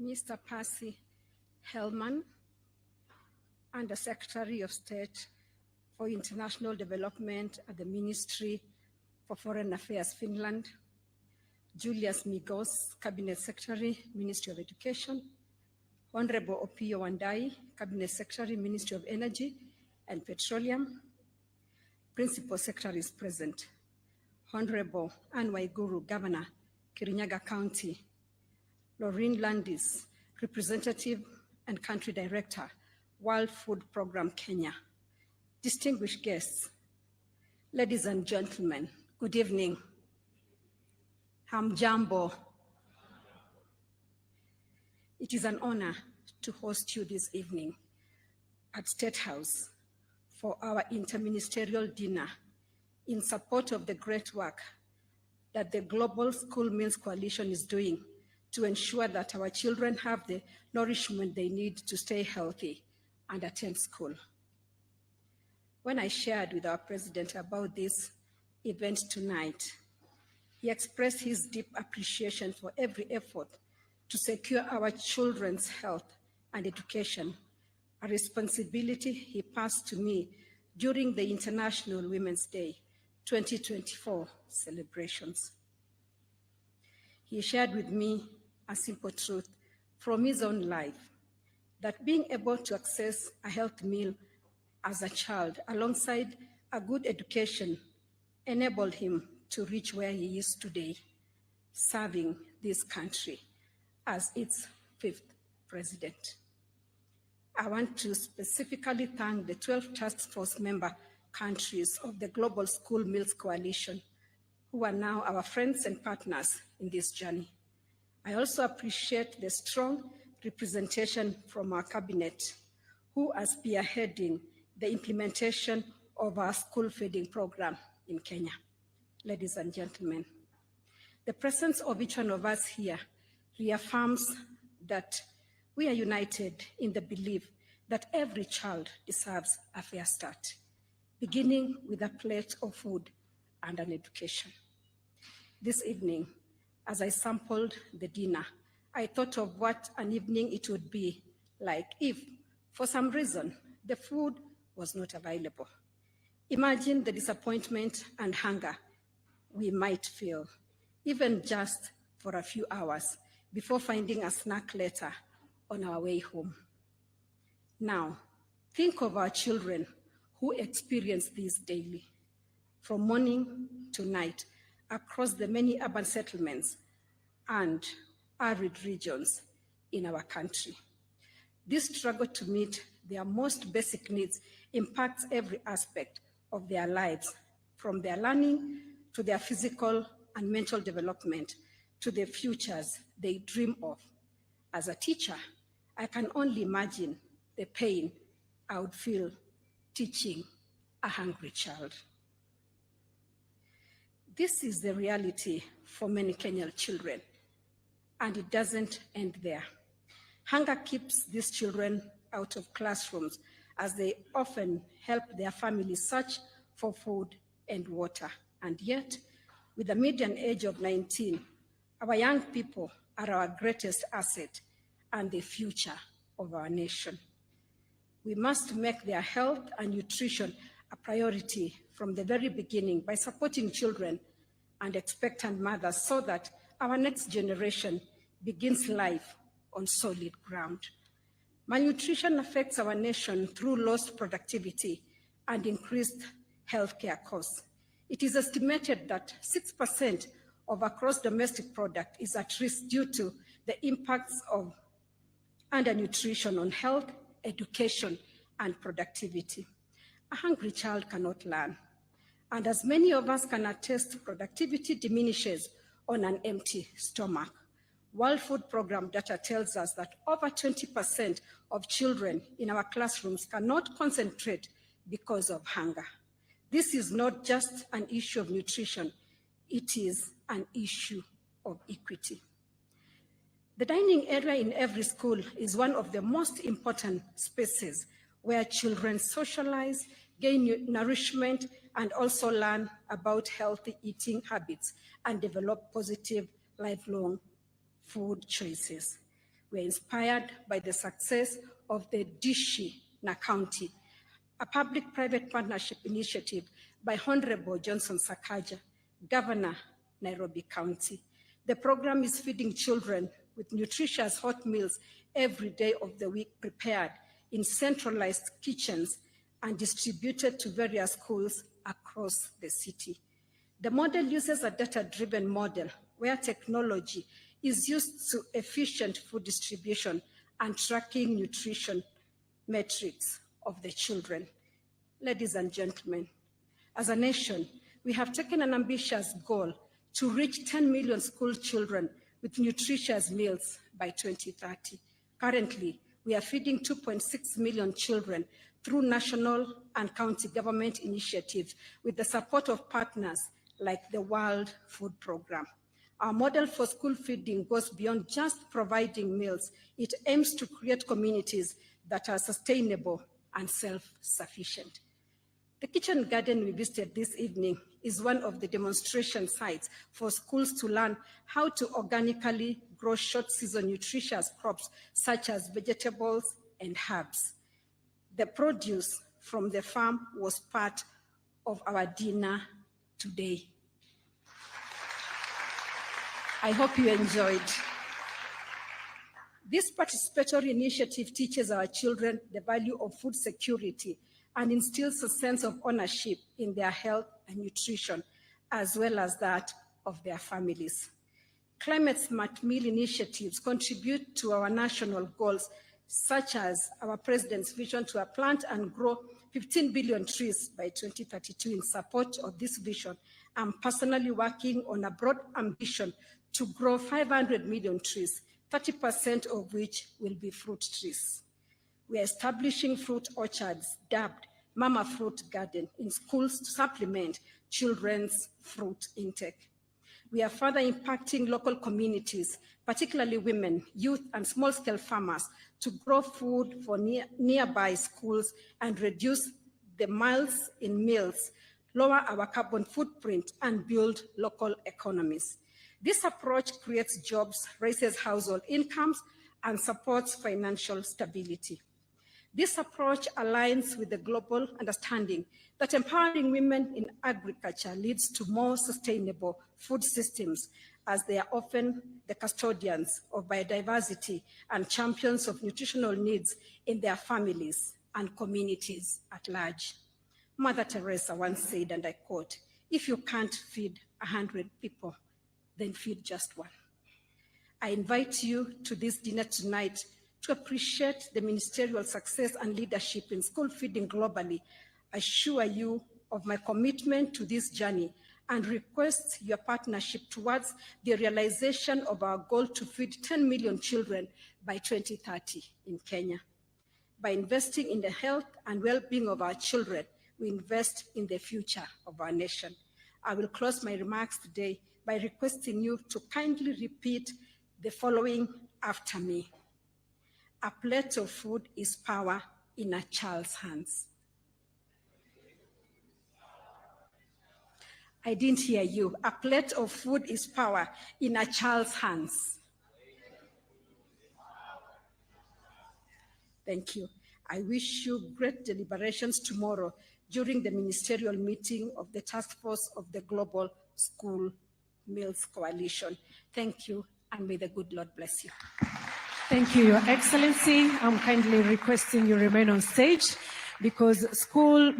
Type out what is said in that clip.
Mr. Percy Hellman, Under-Secretary of State for International Development at the Ministry for Foreign Affairs, Finland, Julius Migos, Cabinet Secretary, Ministry of Education, Honorable Opio Wandai, Cabinet Secretary, Ministry of Energy and Petroleum, Principal Secretaries present, Honorable Anne Waiguru, Governor, Kirinyaga County, Laureen Landis, Representative and Country Director, World Food Program, Kenya. Distinguished guests, ladies and gentlemen, good evening. Hamjambo. It is an honor to host you this evening at State House for our interministerial dinner in support of the great work that the Global School Meals Coalition is doing to ensure that our children have the nourishment they need to stay healthy and attend school. When I shared with our president about this event tonight, he expressed his deep appreciation for every effort to secure our children's health and education, a responsibility he passed to me during the International Women's Day 2024 celebrations. He shared with me a simple truth from his own life, that being able to access a healthy meal as a child alongside a good education enabled him to reach where he is today, serving this country as its 5th president. I want to specifically thank the 12 task force member countries of the Global School Meals Coalition, who are now our friends and partners in this journey. I also appreciate the strong representation from our cabinet, who are spearheading the implementation of our school feeding program in Kenya. Ladies and gentlemen, the presence of each one of us here reaffirms that we are united in the belief that every child deserves a fair start, beginning with a plate of food and an education. This evening, as I sampled the dinner, I thought of what an evening it would be like if, for some reason, the food was not available. Imagine the disappointment and hunger we might feel, even just for a few hours before finding a snack later on our way home. Now, think of our children who experience this daily, from morning to night, across the many urban settlements and arid regions in our country. This struggle to meet their most basic needs impacts every aspect of their lives, from their learning to their physical and mental development to the futures they dream of. As a teacher, I can only imagine the pain I would feel teaching a hungry child. This is the reality for many Kenyan children, and it doesn't end there. Hunger keeps these children out of classrooms as they often help their families search for food and water. And yet, with a median age of 19, our young people are our greatest asset and the future of our nation. We must make their health and nutrition a priority from the very beginning by supporting children and expectant mothers so that our next generation begins life on solid ground. Malnutrition affects our nation through lost productivity and increased healthcare costs. It is estimated that 6% of our gross domestic product is at risk due to the impacts of undernutrition on health, education, and productivity. A hungry child cannot learn. And as many of us can attest, productivity diminishes on an empty stomach. World Food Program data tells us that over 20% of children in our classrooms cannot concentrate because of hunger. This is not just an issue of nutrition, it is an issue of equity. The dining area in every school is one of the most important spaces where children socialize, gain nourishment, and also learn about healthy eating habits and develop positive lifelong food choices. We are inspired by the success of the Dishi na County, a public-private partnership initiative by Honorable Johnson Sakaja, Governor, Nairobi County. The program is feeding children with nutritious hot meals every day of the week, prepared in centralized kitchens and distributed to various schools across the city. The model uses a data-driven model where technology is used to efficient food distribution and tracking nutrition metrics of the children. Ladies and gentlemen, as a nation, we have taken an ambitious goal to reach 10 million school children with nutritious meals by 2030. Currently, we are feeding 2.6 million children through national and county government initiatives with the support of partners like the World Food Programme. Our model for school feeding goes beyond just providing meals. It aims to create communities that are sustainable and self-sufficient. The kitchen garden we visited this evening is one of the demonstration sites for schools to learn how to organically grow short-season nutritious crops such as vegetables and herbs. The produce from the farm was part of our dinner today. I hope you enjoyed. This participatory initiative teaches our children the value of food security and instills a sense of ownership in their health and nutrition, as well as that of their families. Climate smart meal initiatives contribute to our national goals, such as our President's vision to plant and grow 15 billion trees by 2032. In support of this vision, I'm personally working on a broad ambition to grow 500 million trees, 30% of which will be fruit trees. We are establishing fruit orchards dubbed Mama Fruit Garden in schools to supplement children's fruit intake. We are further impacting local communities, particularly women, youth, and small-scale farmers, to grow food for nearby schools and reduce the miles in meals, lower our carbon footprint, and build local economies. This approach creates jobs, raises household incomes, and supports financial stability. This approach aligns with the global understanding that empowering women in agriculture leads to more sustainable food systems, as they are often the custodians of biodiversity and champions of nutritional needs in their families and communities at large. Mother Teresa once said, and I quote, "If you can't feed 100 people, then feed just one." I invite you to this dinner tonight to appreciate the ministerial success and leadership in school feeding globally, assure you of my commitment to this journey, and request your partnership towards the realization of our goal to feed 10 million children by 2030 in Kenya. By investing in the health and well-being of our children, we invest in the future of our nation. I will close my remarks today by requesting you to kindly repeat the following after me. A plate of food is power in a child's hands. I didn't hear you. A plate of food is power in a child's hands. Thank you. I wish you great deliberations tomorrow during the ministerial meeting of the Task Force of the Global School Meals Coalition. Thank you, and may the good Lord bless you. Thank you, Your Excellency. I'm kindly requesting you remain on stage because school